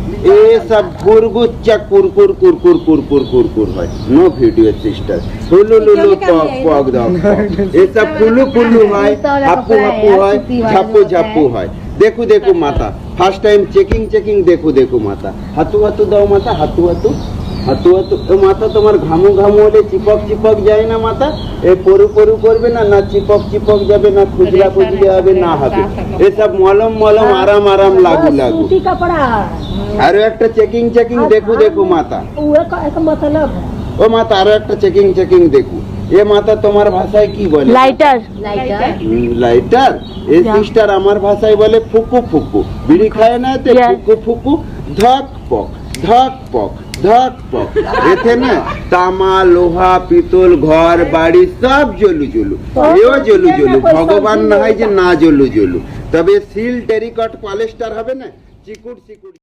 ये सब गुरगुच्चा कुरकुर कुरकुर कुरकुर कुरकुर है नो वीडियो सिस्टर हुलुलुलु टॉक पॉक दॉग ये सब फुलु फुलु है हापू हापू है झापू झापू है देखो देखो माता फर्स्ट टाइम चेकिंग चेकिंग देखो देखो माता हाथू हाथू दाओ माता हाथू हाथू हाथू हाथू तो माता तुम्हार घामू घामू होले चिपक चिपक जाए ना माता ए परू परू करबे ना चिपक चिपक जाबे ना खुजला खुजले হবে না হবে ये सब मलम मलम आराम आराम लागू लागू सूती कपड़ा আরো একটা চেকিং চেকিং দেখো দেখো মাতা एक मतलब ও মাতা আরো একটা চেকিং চেকিং দেখো এ মাতা তোমার ভাষায় কি বলে লাইটার লাইটার এ সিস্টার আমার ভাষায় বলে ফুকু ফুকু বিড়ি খায় না তে ফুকু ফুকু ধক পক ধক পক ধক পক এতে না তামা লোহা পিতল ঘর বাড়ি সব জ্বলু জ্বলু এও জ্বলু জ্বলু ভগবান না হয় যে না জ্বলু জ্বলু তবে সিল টেরিকট পলিস্টার হবে না চিকুট চিকুট